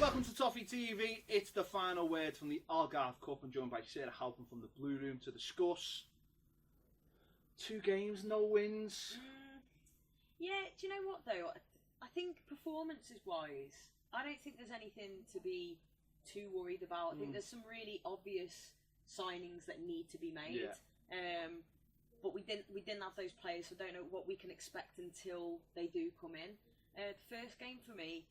Welcome to Toffee TV. It's the final word from the Algarve Cup. I'm joined by Sarah Halpin from the Blue Room to discuss 2 games, no wins. Yeah, do you know what though? I think performances wise, I don't think there's anything to be too worried about. I think there's some really obvious signings that need to be made. Yeah. But we didn't have those players, so I don't know what we can expect until they do come in. The first game for me,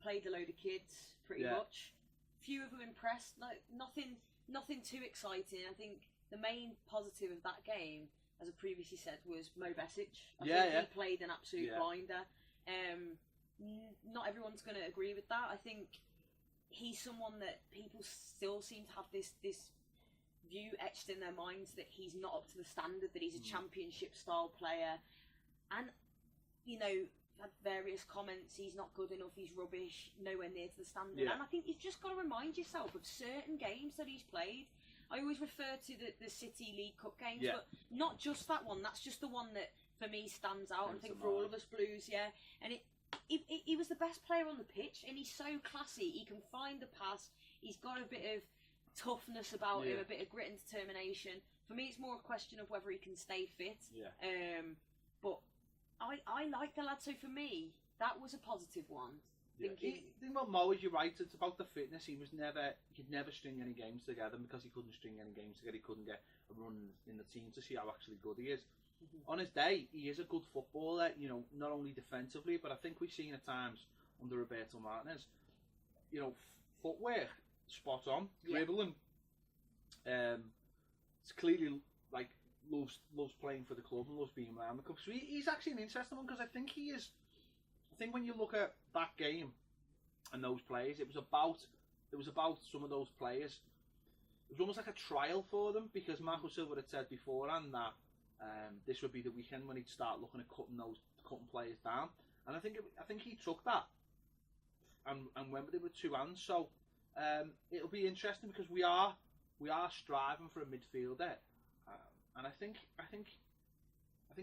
played a load of kids pretty much. Few of them impressed, like nothing too exciting. I think the main positive of that game, as I previously said, was Mo Besic. I think he played an absolute blinder. Not everyone's going to agree with that. I think he's someone that people still seem to have this view etched in their minds that he's not up to the standard, that he's a championship style player, and you know, had various comments, he's not good enough, he's rubbish, nowhere near to the standard. And I think you've just got to remind yourself of certain games that he's played. I always refer to the City League Cup games, but not just that one. That's just the one that for me stands out. I think for all of us Blues, and he was the best player on the pitch, and he's so classy. He can find the pass. He's got a bit of toughness about him, a bit of grit and determination. For me, it's more a question of whether he can stay fit. But I like the lad, so for me, that was a positive one. The thing about Mo is, you're right, it's about the fitness. He could never string any games together, and because he couldn't string any games together, he couldn't get a run in the team to see how actually good he is. On his day, he is a good footballer, you know, not only defensively, but I think we've seen at times under Roberto Martinez, you know, footwork, spot on, dribbling. It's clearly like loves playing for the club and loves being around the club. So he's actually an interesting one, because I think he is. I think when you look at that game and those players, it was about some of those players. It was almost like a trial for them, because Marco Silva had said beforehand that this would be the weekend when he'd start looking at cutting players down, and I think he took that and went with it with 2 hands. So it'll be interesting, because we are striving for a midfielder, and I think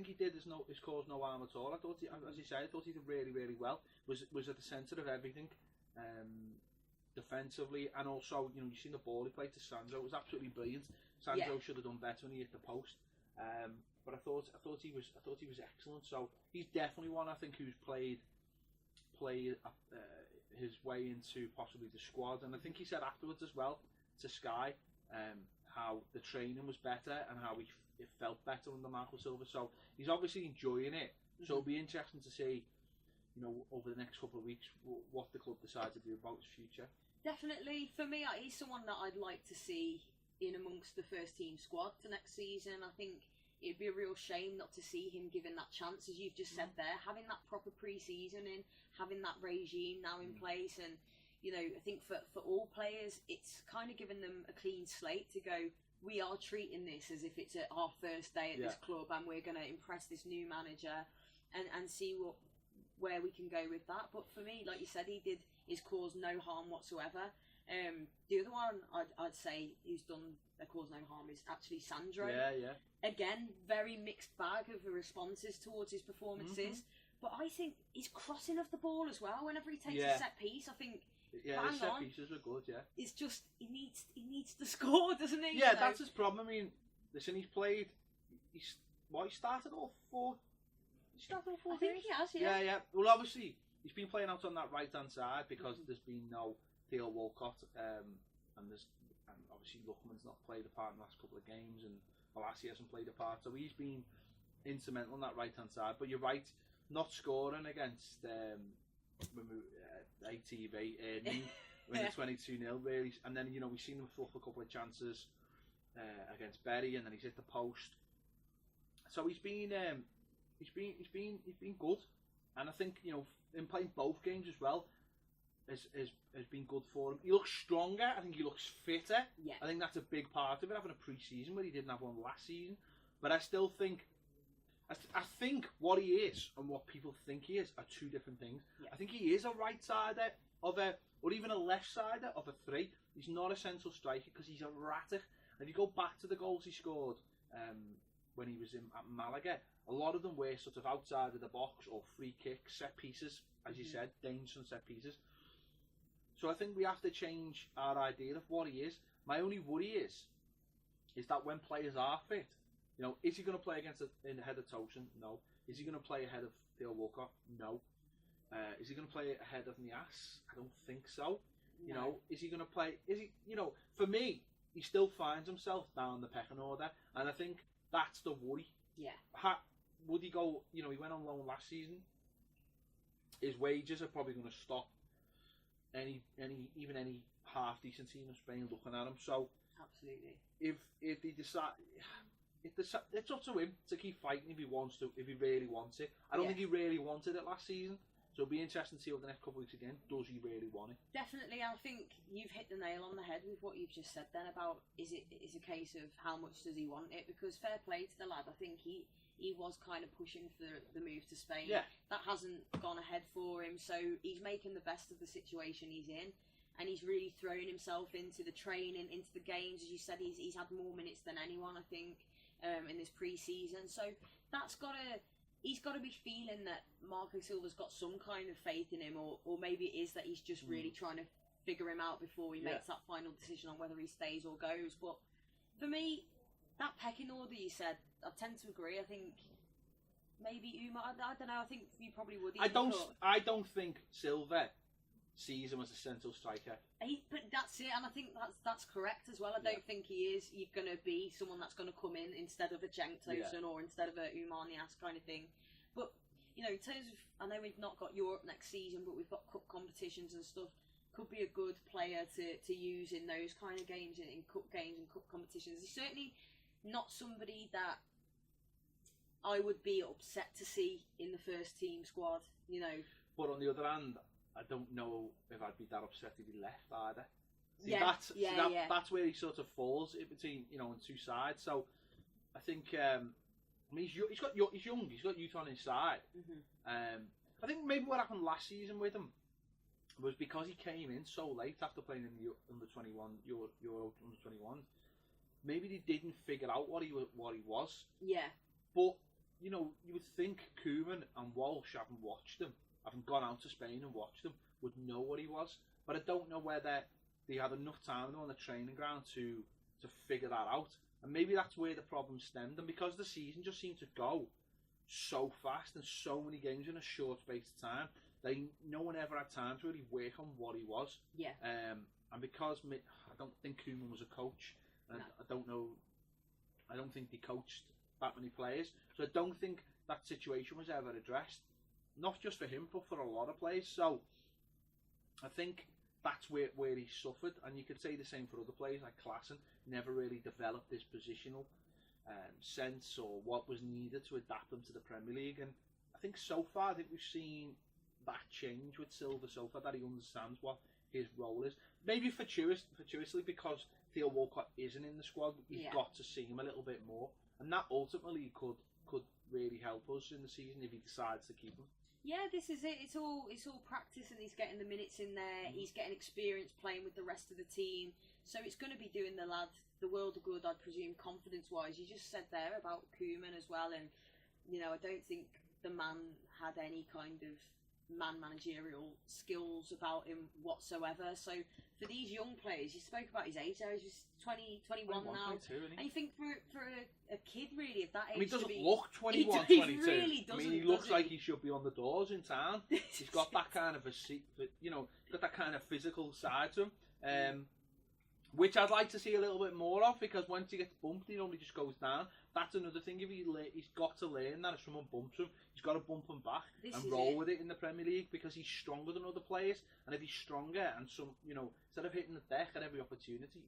he did his cause no harm at all. I thought as he said, I thought he did really, really well. Was at the centre of everything, defensively, and also, you know, you've seen the ball he played to Sandro. It was absolutely brilliant. Sandro should have done better when he hit the post. But I thought he was excellent. So he's definitely one, I think, who's played his way into possibly the squad. And I think he said afterwards as well to Sky how the training was better and how it felt better under Marco Silva. So he's obviously enjoying it. So it'll be interesting to see, you know, over the next couple of weeks what the club decides to do about his future. Definitely, for me, he's someone that I'd like to see in amongst the first team squad to next season. I think it'd be a real shame not to see him given that chance, as you've just said there, having that proper pre-season in, having that regime now in place. And you know, I think for all players, it's kind of given them a clean slate to go, we are treating this as if it's our first day at this club, and we're going to impress this new manager and see where we can go with that. But for me, like you said, he's caused no harm whatsoever. The other one I'd say who's done a cause no harm is actually Sandro. Again, very mixed bag of the responses towards his performances. But I think he's crossing of the ball as well. Whenever he takes a set piece, I think the set pieces are good. It's just he needs to score, doesn't he? Yeah, that's his problem. I mean, listen, he started all 4. He started all 4 I think games? he has. Yeah. Well, obviously he's been playing out on that right hand side because there's been no Theo Walcott, and obviously Luckman's not played a part in the last couple of games, and Balassi hasn't played a part, so he's been instrumental on that right hand side. But you're right, not scoring against ATV when it's 22-0 really, and then, you know, we've seen him fluff a couple of chances against Berry, and then he's hit the post. So he's been good, and I think, you know, in playing both games as well has been good for him. He looks stronger. I think he looks fitter. I think that's a big part of it, having a pre-season where he didn't have one last season. But I still think I think what he is and what people think he is are 2 different things. I think he is a right-sider or even a left-sider of a 3. He's not a central striker because he's erratic. And if you go back to the goals he scored when he was at Malaga, a lot of them were sort of outside of the box or free kicks, set pieces, as you said, dangerous set pieces. So I think we have to change our idea of what he is. My only worry is that when players are fit, you know, is he going to play ahead of Tosin? No. Is he going to play ahead of Theo Walcott? No. Is he going to play ahead of Nias? I don't think so. No. You know, is he going to play? You know, for me, he still finds himself down the pecking order, and I think that's the worry. Yeah. Would he go? You know, he went on loan last season. His wages are probably going to stop any half decent team in Spain looking at him. So absolutely, if they decide, it's up to him to keep fighting if he wants to, if he really wants it. I don't think he really wanted it last season. So it'll be interesting to see over the next couple of weeks again. Does he really want it? Definitely. I think you've hit the nail on the head with what you've just said then about is a case of how much does he want it? Because fair play to the lad. I think he was kind of pushing for the move to Spain. Yeah. That hasn't gone ahead for him. So he's making the best of the situation he's in. And he's really thrown himself into the training, into the games. As you said, he's had more minutes than anyone, I think, in this pre-season. So he's got to be feeling that Marco Silva's got some kind of faith in him, or maybe it is that he's just really trying to figure him out before he makes that final decision on whether he stays or goes. But for me, that pecking order you said, I tend to agree. I think maybe Umar. I don't know. I think you probably would. I don't think Silva sees him as a central striker. But that's it, and I think that's correct as well. I don't think he is. You're going to be someone that's going to come in instead of a Cenk Tosun or instead of a Umar Nias kind of thing. But you know, in terms of, I know we've not got Europe next season, but we've got cup competitions and stuff. Could be a good player to use in those kind of games, in cup games and cup competitions. He's certainly not somebody that I would be upset to see in the first team squad. You know, but on the other hand, I don't know if I'd be that upset if he left either. That's where he sort of falls in between, you know, on two sides. So I think, I mean, he's young, he's got youth on his side. I think maybe what happened last season with him was because he came in so late after playing in the under-21 Euro under-21. Maybe they didn't figure out what he was. Yeah. But you know, you would think Koeman and Walsh haven't watched him. Haven't gone out to Spain and watched him, would know what he was. But I don't know whether they had enough time on the training ground to figure that out. And maybe that's where the problem stemmed. And because the season just seemed to go so fast and so many games in a short space of time, no one ever had time to really work on what he was. Yeah. And because I don't think Koeman was a coach, and I don't think they coached that many players. So I don't think that situation was ever addressed. Not just for him, but for a lot of players. So I think that's where he suffered, and you could say the same for other players like Klaassen. Never really developed his positional sense or what was needed to adapt him to the Premier League. And I think so far, we've seen that change with Silva so far, that he understands what his role is. Maybe fortuitously because Theo Walcott isn't in the squad, we've got to see him a little bit more, and that ultimately could really help us in the season if he decides to keep him. Yeah, this is it. It's all practice, and he's getting the minutes in there. He's getting experience playing with the rest of the team, so it's going to be doing the lad the world of good, I'd presume, confidence-wise. You just said there about Koeman as well, and you know, I don't think the man had any kind of managerial skills about him whatsoever. So for these young players, you spoke about his age there, he's 21 now, and you think for a kid really of that age, I mean, he doesn't look 21, 22. He really doesn't. I mean, he looks like he should be on the doors in town. He's got that kind of got that kind of physical side to him, which I'd like to see a little bit more of, because once he gets bumped, he normally just goes down. That's another thing. If he's got to learn that if someone bumps him, he's got to bump him back and roll with it in the Premier League, because he's stronger than other players. And if he's stronger and instead of hitting the deck at every opportunity,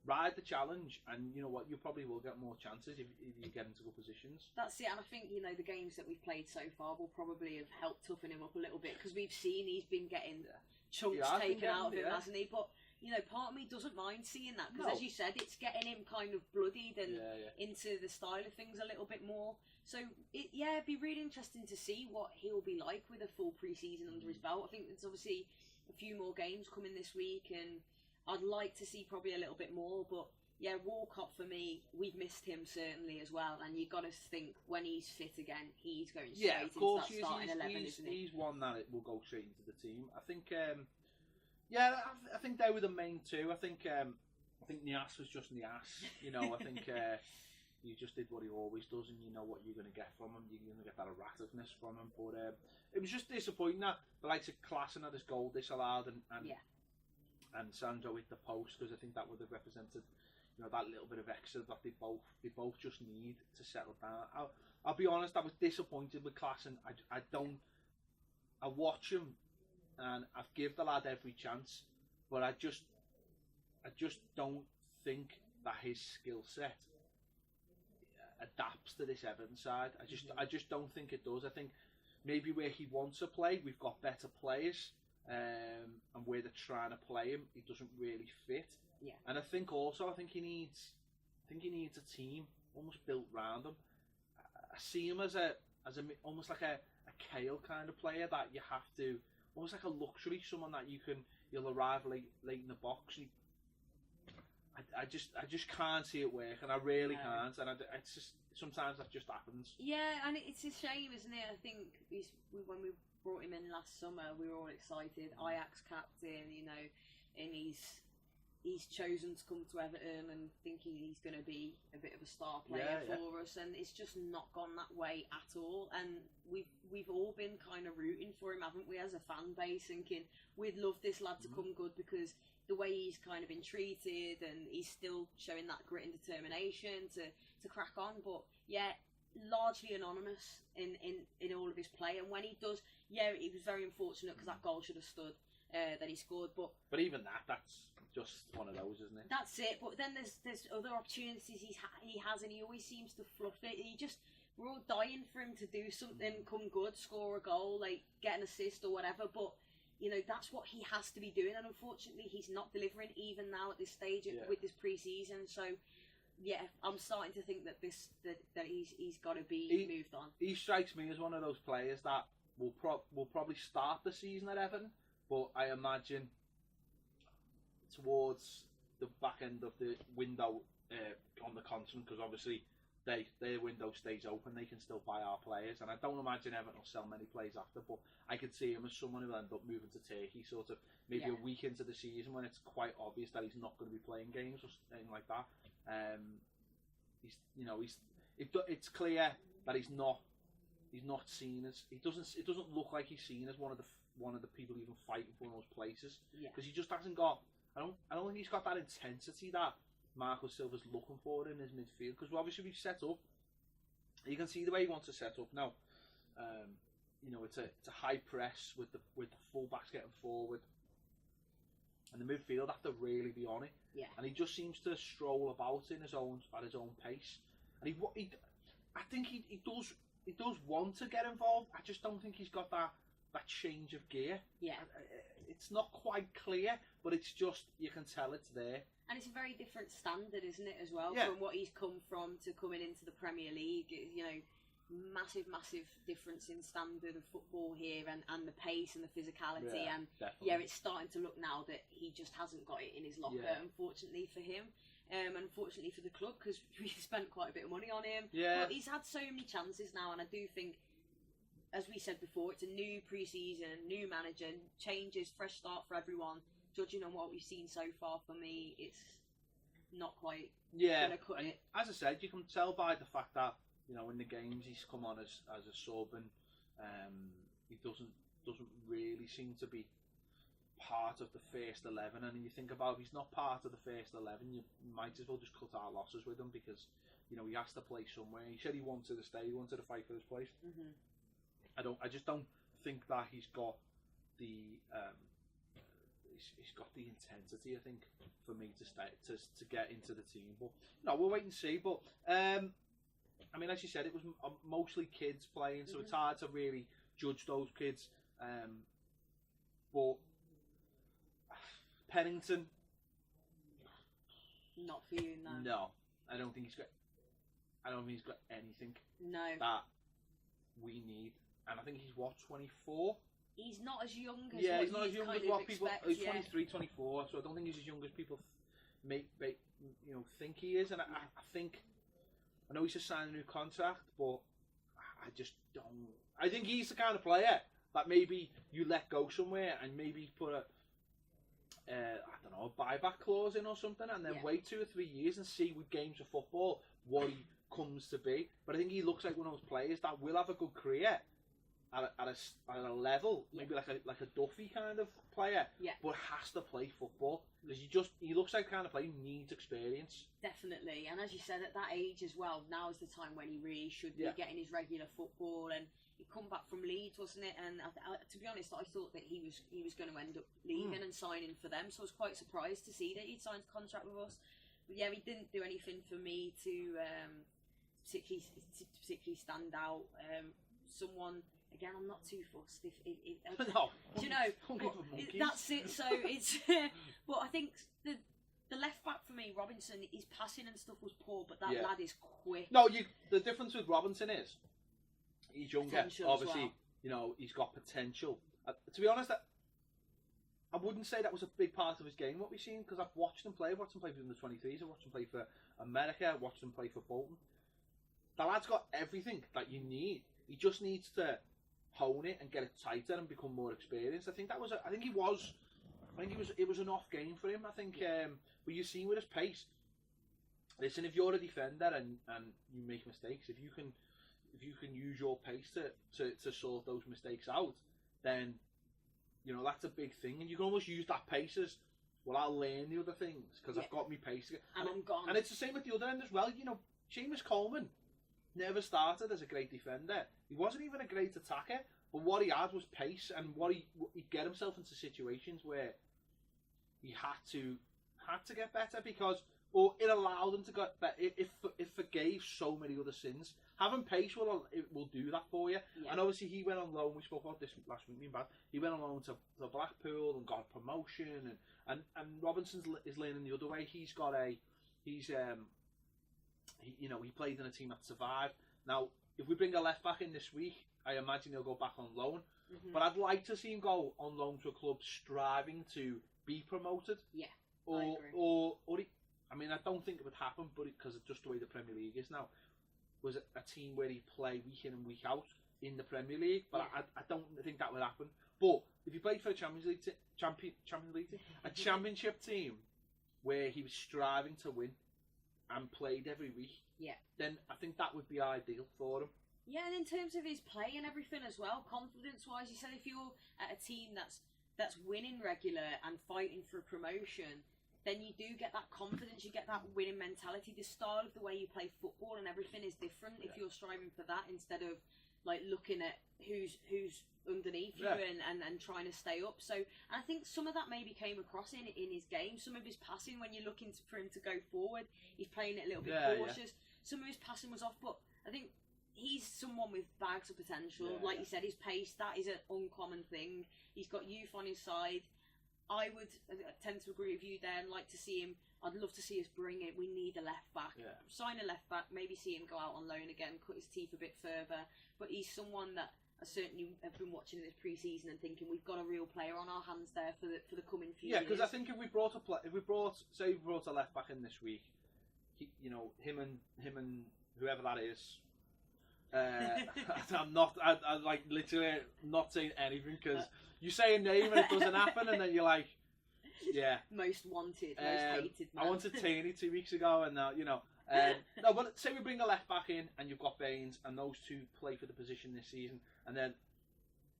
ride the challenge, and you know what, you probably will get more chances if you get into good positions. That's it, and I think the games that we've played so far will probably have helped toughen him up a little bit, because we've seen he's been getting chunks taken out of him, hasn't he? But part of me doesn't mind seeing that, because as you said, it's getting him kind of bloodied and into the style of things a little bit more. So it'd be really interesting to see what he'll be like with a full pre-season under his belt. I think there's obviously a few more games coming this week, and I'd like to see probably a little bit more. But yeah, Walcott for me, we've missed him certainly as well, and you've got to think when he's fit again, he's going straight into that starting 11, isn't he? He's one that will go straight into the team. I think Yeah, I think they were the main two. I think Nias was just Nias. You know, I think he just did what he always does, and you know what you're going to get from him. You're going to get that errativeness from him. But it was just disappointing that the likes of Klaassen had his goal disallowed, and Sandro hit the post, because I think that would have represented, you know, that little bit of extra that they both just need to settle down. I'll be honest, I was disappointed with Klaassen. I watch him, and I've given the lad every chance, but I just don't think that his skill set adapts to this Everton side. I just don't think it does. I think maybe where he wants to play, we've got better players, and where they're trying to play him, he doesn't really fit. Yeah. And I think he needs a team almost built around him. I see him as almost like a Kale kind of player that you have to, almost like a luxury, someone that you'll arrive late in the box. I just can't see it work, and I really can't. And it's just sometimes that just happens. Yeah, and it's a shame, isn't it? I think when we brought him in last summer, we were all excited. Ajax captain, you know, and he's chosen to come to Everton and thinking he's going to be a bit of a star player for us, and it's just not gone that way at all. And we've all been kind of rooting for him, haven't we, as a fan base, thinking we'd love this lad to come good, because the way he's kind of been treated, and he's still showing that grit and determination to crack on. But yeah, largely anonymous in all of his play, and when he does, he was very unfortunate, because that goal should have stood that he scored. But even that's just one of those, isn't it? That's it. But then there's other opportunities he has, and he always seems to fluff it. We're all dying for him to do something, come good, score a goal, like get an assist or whatever. But you know, that's what he has to be doing, and unfortunately he's not delivering even now at this stage with this pre-season. So yeah, I'm starting to think that he's got to be moved on. He strikes me as one of those players that will probably start the season at Everton, but I imagine towards the back end of the window on the continent, because obviously their window stays open, they can still buy our players, and I don't imagine Everton will sell many players after, but I could see him as someone who will end up moving to Turkey sort of maybe a week into the season, when it's quite obvious that he's not going to be playing games or anything like that. It's clear that he's not seen as, it doesn't look like he's seen as one of the people even fighting for those places, because he just hasn't got, I don't think he's got that intensity that Marco Silva's looking for in his midfield, because obviously we've set up, you can see the way he wants to set up now. You know, it's a high press with the full backs getting forward, and the midfield have to really be on it. Yeah. And he just seems to stroll about at his own pace, and I think he does want to get involved. I just don't think he's got that change of gear. Yeah. It's not quite clear, but it's just, you can tell it's there. And it's a very different standard, isn't it, as well, Yeah. from what he's come from to coming into the Premier League. You know, massive difference in standard of football here, and the pace and the physicality. Yeah, and definitely. it's starting to look now that he just hasn't got it in his locker, unfortunately for him. Unfortunately for the club, because we spent quite a bit of money on him. Yeah. But he's had so many chances now, and I do think, as we said before, it's a new pre-season, new manager, changes, fresh start for everyone. Judging on what we've seen so far, for me, it's not quite gonna cut it. As I said, you can tell by the fact that, you know, in the games he's come on as a sub, and he doesn't really seem to be part of the first 11. And you think about, if he's not part of the first 11, you might as well just cut our losses with him, because, you know, he has to play somewhere. He said he wanted to stay, he wanted to fight for his place. I just don't think that he's got the he's got the intensity, I think, for me to stay to get into the team. But no, we'll wait and see. But I mean, as you said, it was mostly kids playing, so it's hard to really judge those kids. But Pennington, not for you, no. No, I don't think he's got anything that we need. And I think he's 24. He's not as young as he's not as young as what people. He's 23, 24, so I don't think he's as young as people think he is. And I think, I know he's just signed a new contract, but I just don't. I think he's the kind of player that maybe you let go somewhere and maybe put I don't know, a buyback clause in or something, and then wait 2 or 3 years and see with games of football what he comes to be. But I think he looks like one of those players that will have a good career at a level, maybe like a Duffy kind of player, but has to play football because he looks like the kind of player who needs experience. Definitely, and as you said, at that age as well, now is the time when he really should be getting his regular football. And he come back from Leeds, wasn't it? And to be honest, I thought that he was going to end up leaving and signing for them, so I was quite surprised to see that he'd signed a contract with us. But yeah, he didn't do anything for me to particularly stand out. Someone. Again, I'm not too fussed. No, do you know? That's it. So it's. But I think the left back for me, Robinson, his passing and stuff was poor, but that lad is quick. No, the difference with Robinson is he's younger. Potential obviously, as well. You know, he's got potential. To be honest, I wouldn't say that was a big part of his game. What we've seen, because I've watched him play. I've watched him play for the 23s. I've watched him play for America. I've watched him play for Bolton. The lad's got everything that you need. He just needs to hone it and get it tighter and become more experienced. I think it was an off game for him. I think but you've seen with his pace. Listen, if you're a defender and you make mistakes, if you can use your pace to sort those mistakes out, then you know that's a big thing. And you can almost use that pace as well. I'll learn the other things because I've got my pace and I'm gone. And it's the same with the other end as well. You know, Seamus Coleman never started as a great defender. He wasn't even a great attacker, but what he had was pace, and he'd get himself into situations where he had to get better or it allowed him to get better. It forgave so many other sins. Having pace will do that for you. Yeah. And obviously he went on loan. We spoke about this last week. He went on loan to Blackpool and got a promotion, and Robinson is leaning the other way. He played in a team that survived. Now, if we bring a left back in this week, I imagine he'll go back on loan. But I'd like to see him go on loan to a club striving to be promoted. Yeah, I don't think it would happen, but because it's just the way the Premier League is now. Was a team where he'd play week in and week out in the Premier League, but I don't think that would happen. But if he played for a Championship team where he was striving to win and played every week, then I think that would be ideal for him. Yeah, and in terms of his play and everything as well, confidence-wise, you said if you're at a team that's winning regular and fighting for promotion, then you do get that confidence, you get that winning mentality. The style of the way you play football and everything is different if you're striving for that instead of like looking at who's underneath you and trying to stay up. So and I think some of that maybe came across in his game. Some of his passing, when you're looking for him to go forward, he's playing it a little bit cautious. Some of his passing was off, but I think he's someone with bags of potential. Like you said, his pace, that is an uncommon thing. He's got youth on his side. I would tend to agree with you there and like to see him. I'd love to see us bring it. We need a left back. Yeah. Sign a left back, maybe see him go out on loan again, cut his teeth a bit further. But he's someone that I certainly have been watching in this pre-season and thinking we've got a real player on our hands there for the coming few years. Yeah, because I think if we brought a left back in this week, him and whoever that is. I'm literally not saying anything because you say a name and it doesn't happen, and then you're like, yeah. Most wanted, most hated man. I wanted Tierney 2 weeks ago, and now no. But say we bring a left back in, and you've got Baines, and those two play for the position this season, and then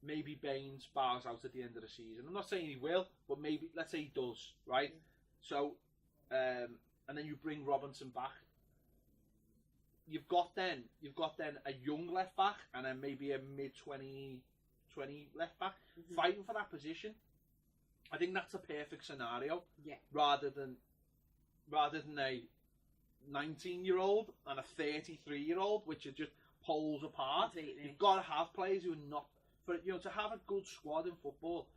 maybe Baines bows out at the end of the season. I'm not saying he will, but maybe let's say he does, right? So, and then you bring Robinson back. You've got then a young left back and then maybe a mid-20 left back fighting for that position. I think that's a perfect scenario. Yeah. Rather than a 19-year-old and a 33-year-old, which are just poles apart. Completely. You've got to have players who are not to have a good squad in football.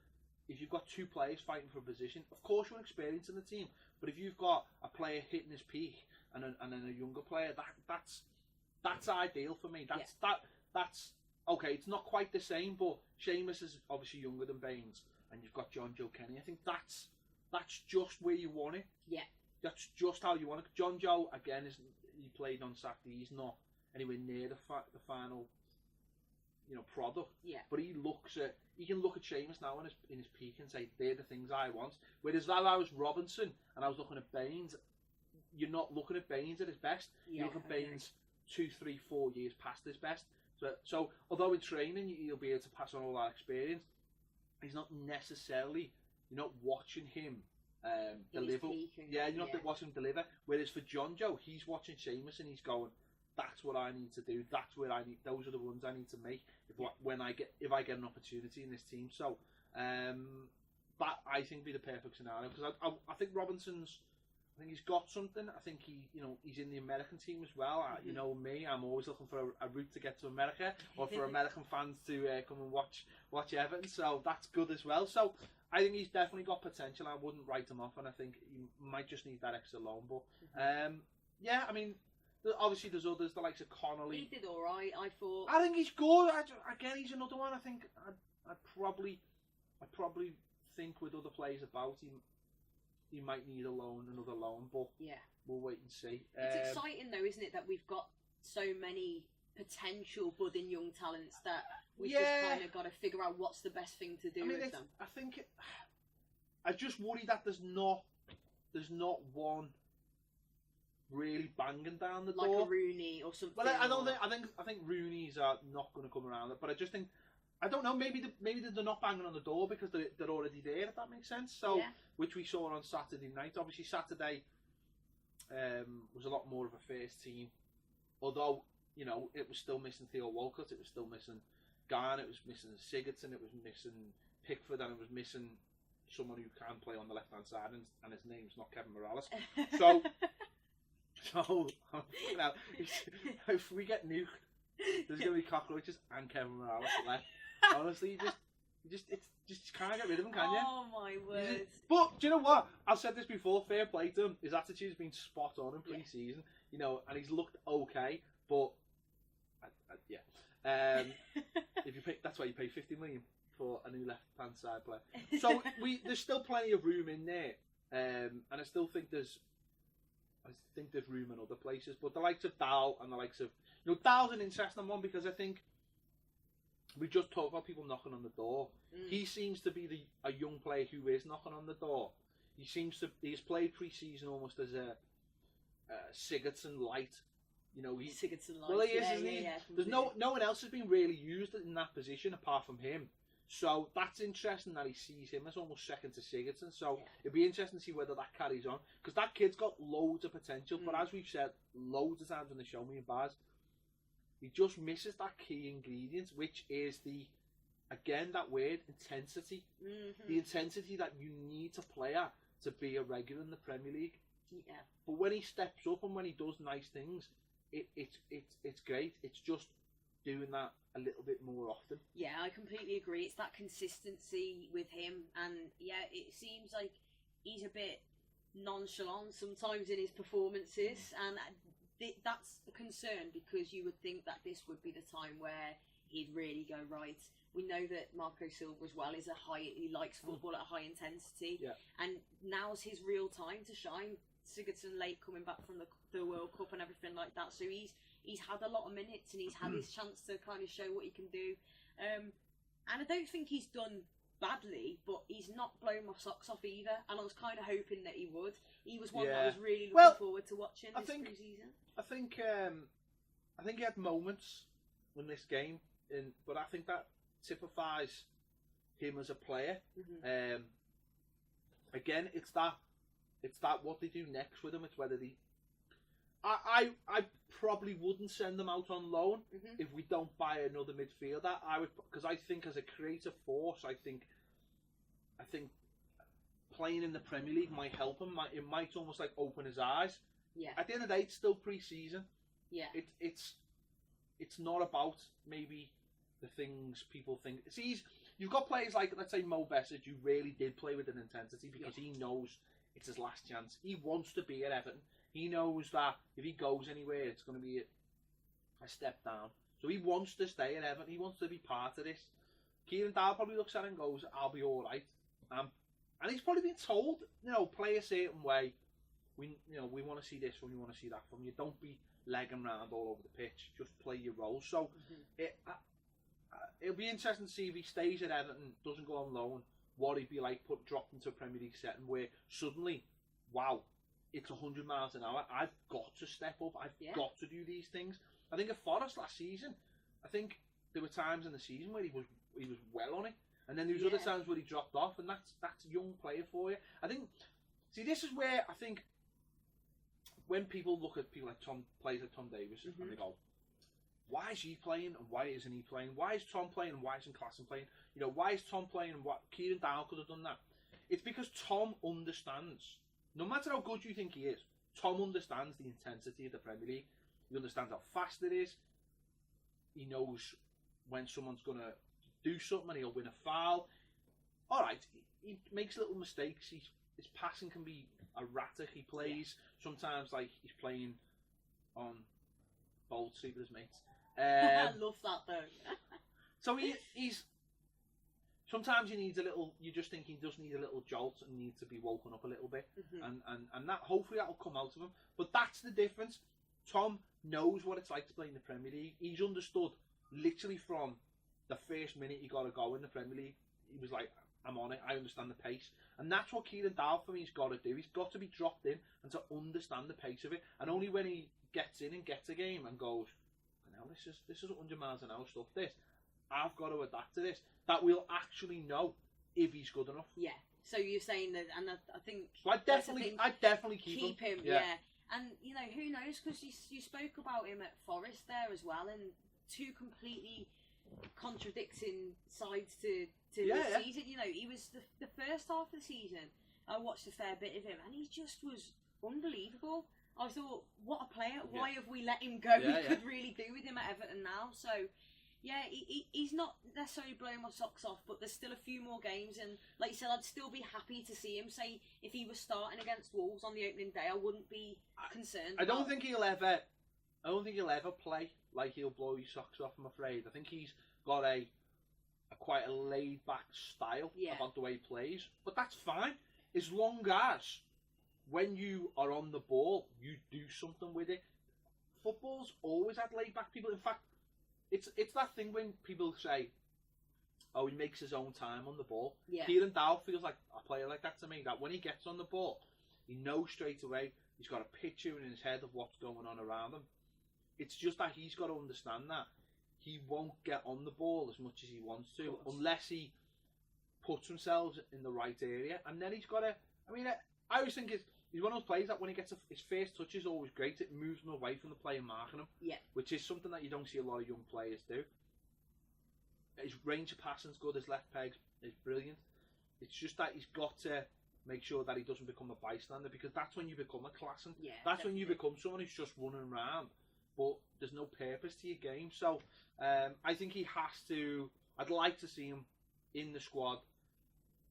If you've got two players fighting for a position, of course you want experience in the team. But if you've got a player hitting his peak and then a younger player, that's ideal for me. That's okay. It's not quite the same, but Seamus is obviously younger than Baines, and you've got John Joe Kenny. I think that's just where you want it. Yeah, that's just how you want it. John Joe again he played on Saturday. He's not anywhere near the final product. Yeah. But he can look at Seamus now in his peak and say, they're the things I want. Whereas if I was Robinson and I was looking at Baines, you're not looking at Baines at his best. Yeah, you look at Baines 2, 3, 4 years past his best. So although in training you'll be able to pass on all that experience, he's not necessarily, you're not watching him deliver. You're not watching him deliver. Whereas for John Joe, he's watching Seamus and he's going, that's what I need to do. That's where I need. Those are the runs I need to make if I get an opportunity in this team. So that I think be the perfect scenario, because I think Robinson's. I think he's got something. I think he's in the American team as well. You know me, I'm always looking for a route to get to America, or for American fans to come and watch Everton. So that's good as well. So I think he's definitely got potential. I wouldn't write him off, and I think he might just need that extra loan. But yeah, I mean, obviously there's others, the likes of Connolly. He did all right, I thought. I think he's good. Again, he's another one. I think I'd probably think with other players about him, he might need another loan, but yeah, we'll wait and see. It's exciting though, isn't it, that we've got so many potential budding young talents that we've just kind of got to figure out what's the best thing to do with them. I just worry that there's not one really banging down the door, like a Rooney or something. Well, I think Rooney's are not going to come around it, but I just think, I don't know, maybe they're not banging on the door because they're already there, if that makes sense. So, which we saw on Saturday night. Obviously, Saturday was a lot more of a first team, although it was still missing Theo Walcott, it was still missing Garn, it was missing Sigurdsson, it was missing Pickford, and it was missing someone who can play on the left hand side, and his name's not Kevin Morales. So if we get nuked, there's going to be cockroaches and Kevin Morales left. Honestly, you just can't get rid of him, can you? Oh my word! But do you know what? I've said this before. Fair play to him. His attitude's been spot on in pre-season. And he's looked okay. But if you pay, that's why you pay 50 million for a new left-hand side player. So there's still plenty of room in there, and I still think there's room in other places. But the likes of Dow and the likes of Dow's an interesting one, because I think we just talked about people knocking on the door. He seems to be a young player who is knocking on the door. He's played pre-season almost as a Sigurdsson light. Sigurdsson light. Well, he is, isn't he? Yeah, there's no one else has been really used in that position apart from him. So that's interesting that he sees him as almost second to Sigurdsson. So it'd be interesting to see whether that carries on, because that kid's got loads of potential. But as we've said loads of times on the show, me and Baz, he just misses that key ingredient, which is that word, intensity. The intensity that you need to play at to be a regular in the Premier League. Yeah. But when he steps up and when he does nice things, it's great. It's just doing that a little bit more often. Yeah, I completely agree. It's that consistency with him, and it seems like he's a bit nonchalant sometimes in his performances, and that's a concern, because you would think that this would be the time where he'd really go right. We know that Marco Silva as well he likes football at a high intensity, and now's his real time to shine. Sigurdsson late coming back from the World Cup and everything like that, so he's had a lot of minutes and he's had his chance to kind of show what he can do, and I don't think he's done badly, but he's not blown my socks off either, and I was kind of hoping that he would. He was one that I was really looking forward to watching this pre-season. I think he had moments in this game, but I think that typifies him as a player. Again, it's that what they do next with him. It's whether I probably wouldn't send them out on loan if we don't buy another midfielder. I would, because I think as a creative force, I think playing in the Premier League might help him. It might almost like open his eyes. Yeah. At the end of the day, it's still pre-season. Yeah. It's not about maybe the things people think. See, you've got players like, let's say, Mo Besic, who really did play with an intensity because he knows it's his last chance. He wants to be at Everton. He knows that if he goes anywhere, it's going to be a step down. So he wants to stay at Everton. He wants to be part of this. Kieran Dowell probably looks at it and goes, I'll be all right. And he's probably been told, play a certain way. We want to see this from you, we want to see that from you. Don't be legging around all over the pitch. Just play your role. So it'll be interesting to see if he stays at Everton, doesn't go on loan, what he'd be like dropped into a Premier League setting where suddenly, wow, it's 100 miles an hour. I've got to step up. I've got to do these things. I think at Forest last season, I think there were times in the season where he was well on it, and then there was other times where he dropped off, and that's a young player for you. I think. See, this is where I think when people look at people like players like Tom Davies, and they go, why is he playing and why isn't he playing? Why is Tom playing and why isn't Klaassen playing? You know, why is Tom playing and what Kieran Dowell could have done that? It's because Tom understands. No matter how good you think he is, Tom understands the intensity of the Premier League. He understands how fast it is. He knows when someone's going to do something and he'll win a foul. All right, he makes little mistakes. His passing can be erratic. He plays sometimes like he's playing on Bold Street with his mates. I love that though. So he's sometimes he needs a little. You just think he does need a little jolt and needs to be woken up a little bit, and that hopefully that'll come out of him. But that's the difference. Tom knows what it's like to play in the Premier League. He's understood literally from the first minute he got to go in the Premier League. He was like, I'm on it. I understand the pace, and that's what Kieran Dowell for me's got to do. He's got to be dropped in and to understand the pace of it. And only when he gets in and gets a game and goes, now this is 100 miles an hour stuff. I've got to adapt to this. That we'll actually know if he's good enough. Yeah. So you're saying that, and I think. So I definitely keep him. Yeah. And you know, who knows? Because you spoke about him at Forest there as well, and two completely contradicting sides to the season. You know, he was the first half of the season. I watched a fair bit of him, and he just was unbelievable. I thought, what a player! Why have we let him go? We could really do with him at Everton now. So, yeah, he's not necessarily blowing my socks off, but there's still a few more games, and like you said, I'd still be happy to see him. Say, if he was starting against Wolves on the opening day, I wouldn't be concerned. I don't think he'll ever play like he'll blow your socks off. I'm afraid. I think he's got a quite a laid back style about the way he plays, but that's fine as long as when you are on the ball, you do something with it. Football's always had laid back people. In fact, it's that thing when people say, "Oh, he makes his own time on the ball." Yeah. Kieran Dowell feels like a player like that to me. That when he gets on the ball, he knows straight away. He's got a picture in his head of what's going on around him. It's just that he's got to understand that he won't get on the ball as much as he wants to unless he puts himself in the right area, and then he's got to. I mean, I always think he's one of those players that when he gets his first touch is always great. It moves him away from the player marking him, which is something that you don't see a lot of young players do. His range of passing's good. His left peg is brilliant. It's just that he's got to make sure that he doesn't become a bystander, because that's when you become a Klaassen. Yeah, that's when you become someone who's just running around, but there's no purpose to your game. So I think he has to. I'd like to see him in the squad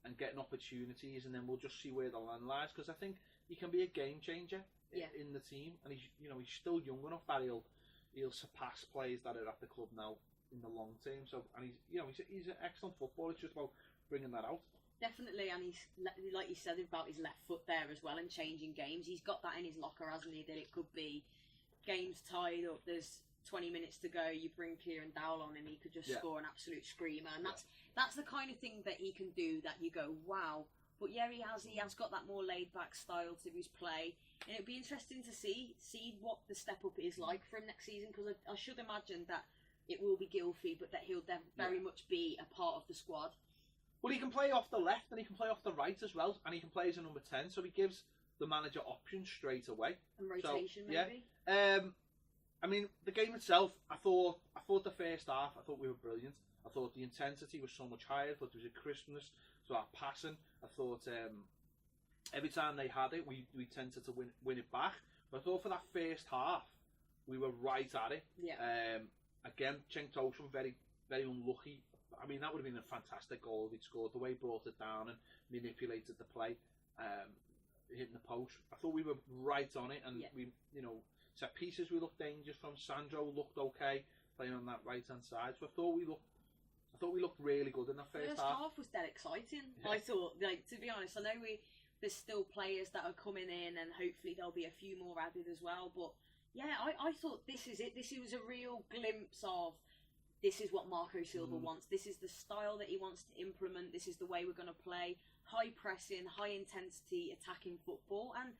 and getting opportunities, and then we'll just see where the land lies, because I think he can be a game changer in the team, and he's still young enough that he'll surpass players that are at the club now in the long term. So, and he's an excellent footballer. It's just about bringing that out. Definitely, and he's, like you said about his left foot there as well, and changing games. He's got that in his locker, hasn't he? That it could be games tied up, there's 20 minutes to go, you bring Kieran Dowell on and he could just score an absolute screamer, and that's the kind of thing that he can do that you go, wow. But yeah, he has got that more laid back style to his play, and it'd be interesting to see what the step up is like for him next season, because I should imagine that it will be Gylfi, but that he'll very much be a part of the squad. Well, he can play off the left and he can play off the right as well, and he can play as a number 10, so he gives the manager options straight away. And rotation, maybe. I mean, the game itself, I thought the first half, I thought we were brilliant. I thought the intensity was so much higher. I thought there was a crispness to our passing. I thought every time they had it, we tended to win it back. But I thought for that first half, we were right at it. Yeah. Again, Cenk Tosun very, very unlucky. I mean, that would have been a fantastic goal if he'd scored. The way he brought it down and manipulated the play, hitting the post. I thought we were right on it, and we, set pieces we looked dangerous from. Sandro looked okay playing on that right hand side. So I thought we looked really good in that first half. Was dead exciting. Yeah. I thought, to be honest, I know there's still players that are coming in, and hopefully there'll be a few more added as well. But yeah, I thought this is it. This was a real glimpse of this is what Marco Silva wants. This is the style that he wants to implement. This is the way we're going to play. High pressing, high intensity, attacking football, and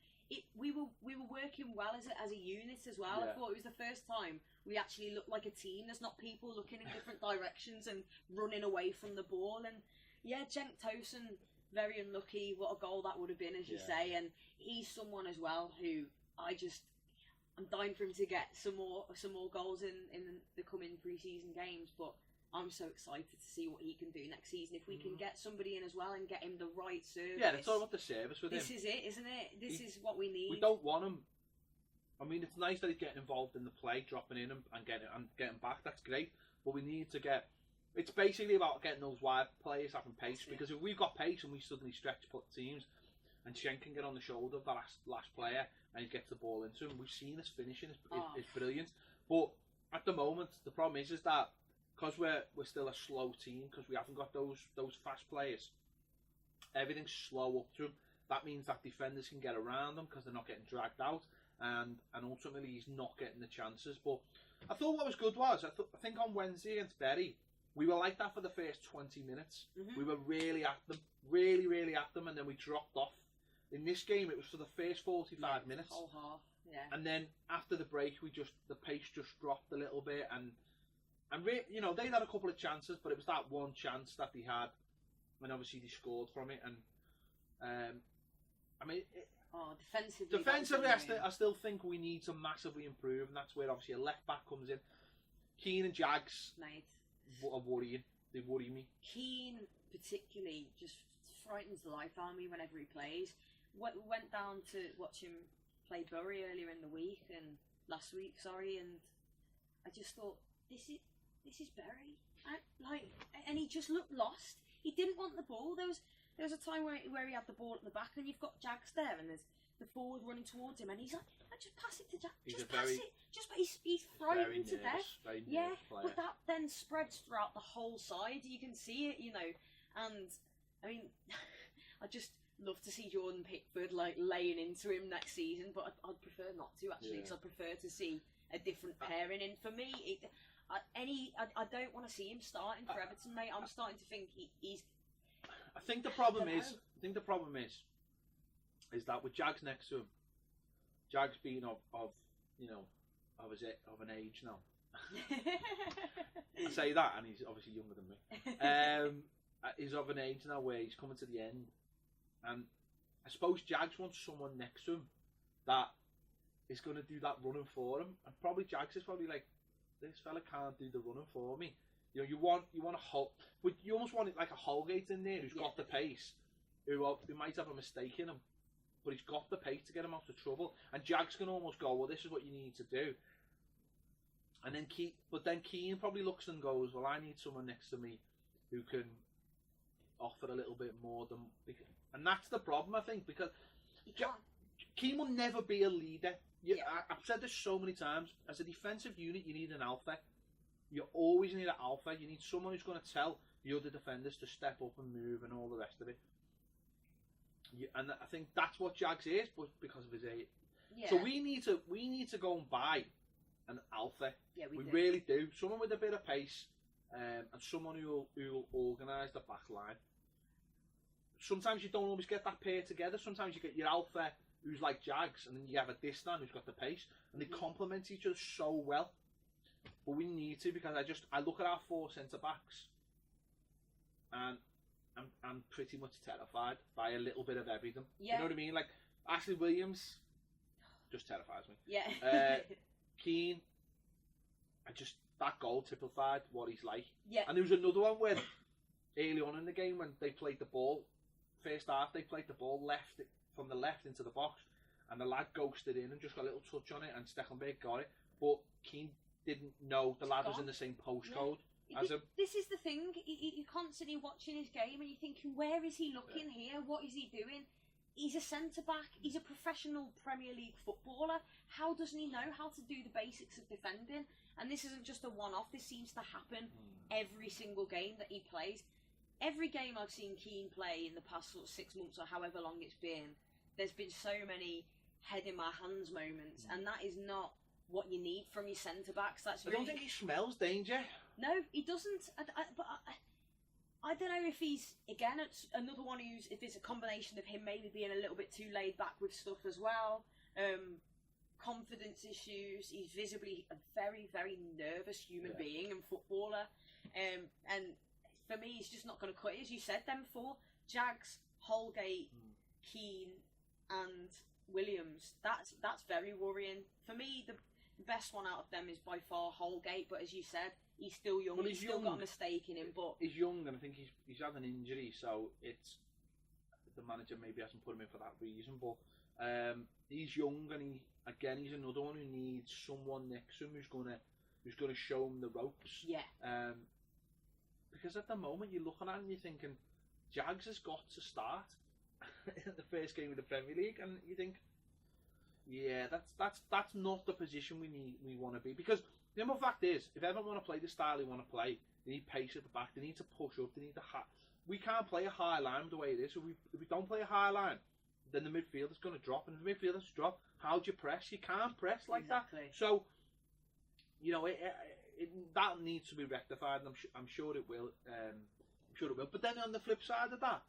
we were working well as a unit as well. Yeah. I thought it was the first time we actually looked like a team. There's not people looking in different directions and running away from the ball. And yeah, Cenk Tosun, very unlucky. What a goal that would have been, as you say. And he's someone as well who I'm dying for him to get some more goals in the coming pre-season games. But I'm so excited to see what he can do next season. If we can get somebody in as well and get him the right service. Yeah, it's all about the service with him. This is it, isn't it? This is what we need. We don't want him. I mean, it's nice that he's getting involved in the play, dropping in and getting back. That's great. But we need to get. It's basically about getting those wide players having pace. Because if we've got pace and we suddenly stretch put teams, and Cenk can get on the shoulder of the last player and he gets the ball into him, we've seen his finishing is brilliant. But at the moment, the problem is that because we're still a slow team, because we haven't got those fast players, everything's slow up to him. That means that defenders can get around them because they're not getting dragged out, and ultimately he's not getting the chances. But I thought what was good was, I think on Wednesday against Bury, we were like that for the first 20 minutes. We were really at them, really at them, and then we dropped off. In this game, it was for the first 45 minutes. Whole half, yeah. And then after the break, the pace just dropped a little bit, and they had a couple of chances, but it was that one chance that they had, and obviously they scored from it. And I mean, defensively, I still think we need to massively improve, and that's where obviously a left back comes in. Keane and Jags are worrying. They worry me. Keane particularly just frightens the life out of me whenever he plays. Went down to watch him play Bury earlier in the week and last week, and I just thought this is Bury, and he just looked lost. He didn't want the ball. There was a time where he had the ball at the back, and you've got Jags there, and there's the forward running towards him, and he's like, just pass it to Jags. Just pass it. He's frightened to death. Yeah, but that then spreads throughout the whole side. You can see it, and I mean, I just love to see Jordan Pickford laying into him next season, but I'd prefer not to actually, because I prefer to see a different pairing. And for me, I don't want to see him starting for Everton, mate. I'm starting to think he's. I think the problem is that with Jags next to him, Jags being of an age now. I say that, and he's obviously younger than me. He's of an age now where he's coming to the end, and I suppose Jags wants someone next to him that is going to do that running for him, and probably Jags is probably like, this fella can't do the running for me. You want a Hol, but you almost want it like a Holgate in there who's got the pace, who might have a mistake in him, but he's got the pace to get him out of trouble. And Jags can almost go, well, this is what you need to do. And then Keane probably looks and goes, well, I need someone next to me who can offer a little bit more than, and that's the problem, I think, because Keane will never be a leader. I've said this so many times. As a defensive unit, you need an alpha. You always need an alpha. You need someone who's going to tell the other defenders to step up and move and all the rest of it. And I think that's what Jags is, but because of his age. Yeah. So we need to go and buy an alpha. Yeah, we really do. Someone with a bit of pace, and someone who will organise the back line. Sometimes you don't always get that pair together. Sometimes you get your alpha who's like Jags, and then you have a Distan who's got the pace, and they complement each other so well. But we need to, because I look at our 4 centre backs, and I'm pretty much terrified by a little bit of everything. Yeah. You know what I mean? Like Ashley Williams just terrifies me. Yeah. Keane, that goal typified what he's like. Yeah. And there was another one where early on in the game when they played the ball, first half they played the ball from the left into the box, and the lad ghosted in and just got a little touch on it, and Stekelenburg got it, but Keane didn't know the lad was in the same postcode as him. This is the thing, you're constantly watching his game and you're thinking, where is he looking here? What is he doing? He's a centre-back, he's a professional Premier League footballer. How doesn't he know how to do the basics of defending? And this isn't just a one-off, this seems to happen every single game that he plays. Every game I've seen Keane play in the past sort of 6 months or however long it's been, there's been so many head-in-my-hands moments, and that is not what you need from your centre-backs. I don't think he smells danger. No, he doesn't. I don't know if he's, again, it's another one who's, if it's a combination of him maybe being a little bit too laid back with stuff as well. Confidence issues. He's visibly a very, very nervous human being and footballer. And for me, he's just not going to cut it. As you said, them four, Jags, Holgate, Keane and Williams, that's very worrying. For me, the best one out of them is by far Holgate, but as you said, he's still young. Well, he's still got a mistake in him, but he's young, and I think he's had an injury, so it's the manager maybe hasn't put him in for that reason. But he's young, and he's another one who needs someone next to him who's gonna show him the ropes. Yeah. Because at the moment you're looking at him, you're thinking Jags has got to start in the first game of the Premier League, and you think, yeah, that's not the position we want to be. Because the simple fact is, if Everton want to play the style they want to play, they need pace at the back, they need to push up, they need to we can't play a high line the way it is. If we don't play a high line, then the midfield is going to drop, and if the midfield has to drop, how do you press? You can't press like that. So, you know, that needs to be rectified, and I'm sure it will. But then on the flip side of that,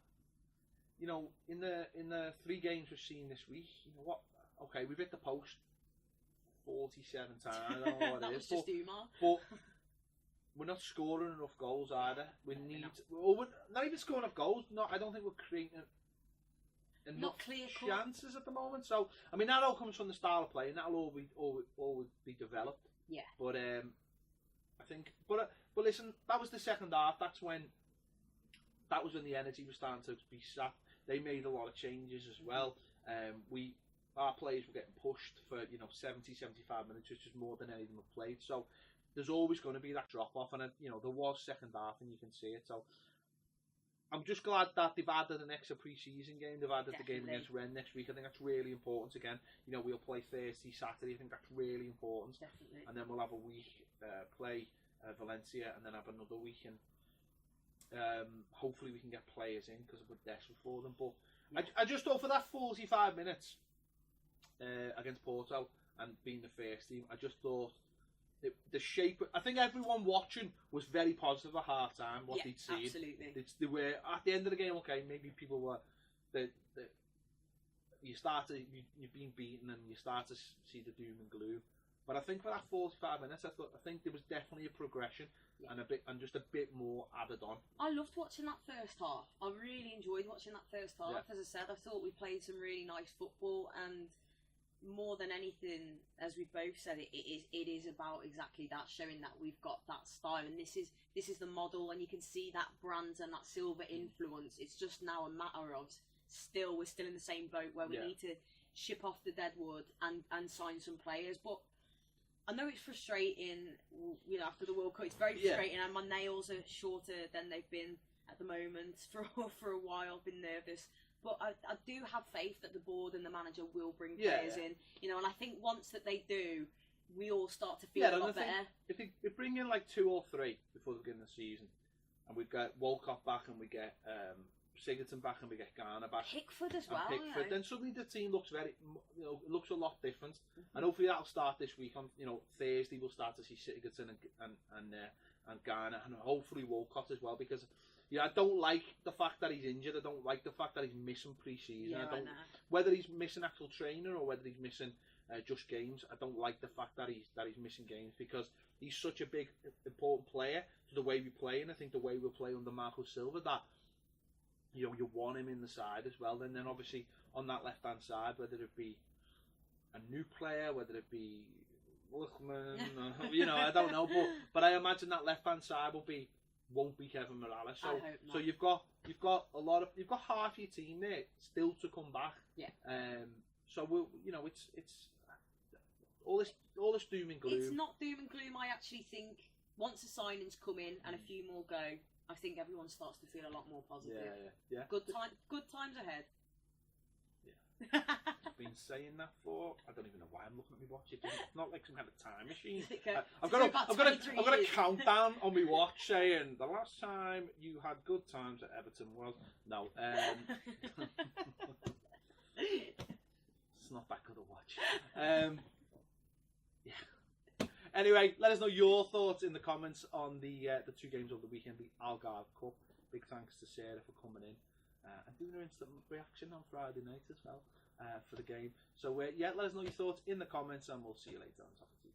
you know, in the 3 games we've seen this week, you know what? Okay, we've hit the post 47 times. I don't know what that it was is, just Umar. but we're not scoring enough goals either. We need, we're not even scoring enough goals. I don't think we're creating enough chances at the moment. So I mean, that all comes from the style of play, and that'll always be developed. Yeah. But I think, but listen, that was the second half. That was when the energy was starting to be sapped. They made a lot of changes as well. Our players were getting pushed for 70, 75 minutes, which is more than any of them have played. So there's always going to be that drop off, and there was second half, and you can see it. So I'm just glad that they've added an extra pre-season game. They've added the game against Rennes next week. I think that's really important. Again, we'll play Thursday, Saturday. I think that's really important. Definitely. And then we'll have a week play Valencia, and then have another week, and hopefully we can get players in because we're desperate for them. But I just thought for that 45 minutes against Porto and being the first team, I just thought the shape. I think everyone watching was very positive at half time. What they'd seen, absolutely. They were at the end of the game. Okay, maybe people were. You've been beaten and you start to see the doom and gloom. But I think for that 45 minutes, I think there was definitely a progression and just a bit more added on. I loved watching that first half. I really enjoyed watching that first half. Yeah. As I said, I thought we played some really nice football, and more than anything, as we've both said, it is about exactly that, showing that we've got that style, and this is the model, and you can see that brand and that silver influence. It's just now a matter of we're still in the same boat where we need to ship off the dead wood and sign some players. But I know it's frustrating, after the World Cup, it's very frustrating, and my nails are shorter than they've been at the moment for a while. I've been nervous. But I do have faith that the board and the manager will bring players in, and I think once that they do, we all start to feel a lot better. If they bring in like 2 or 3 before the beginning of the season, and we've got Walcott back, and we get Sigurdsson back, and we get Garner back, Pickford as well, then suddenly the team looks it looks a lot different. And hopefully that'll start this week. On Thursday we'll start to see Sigurdsson and Garner, and hopefully Walcott as well, because. Yeah, I don't like the fact that he's injured. I don't like the fact that he's missing pre-season. Whether he's missing actual training or whether he's missing just games. I don't like the fact that he's missing games, because he's such a big, important player to the way we play, and I think the way we play under Marco Silva, that you want him in the side as well. And then obviously on that left hand side, whether it be a new player, whether it be Lookman, I don't know, but I imagine that left hand side won't be Kevin Morales. So you've got half your team there still to come back. Yeah. So it's all this doom and gloom. It's not doom and gloom. I actually think once the signings come in and a few more go, I think everyone starts to feel a lot more positive. Yeah. Good times ahead. Yeah. I've been saying that for, I don't even know why I'm looking at my watch. It's not like some kind of time machine. I've got a countdown on my watch saying the last time you had good times at Everton was no. It's not that good a watch. Yeah. Anyway, let us know your thoughts in the comments on the 2 games over the weekend, the Algarve Cup. Big thanks to Sarah for coming in and doing her instant reaction on Friday night as well for the game. So yeah, let us know your thoughts in the comments, and we'll see you later on Toffee TV.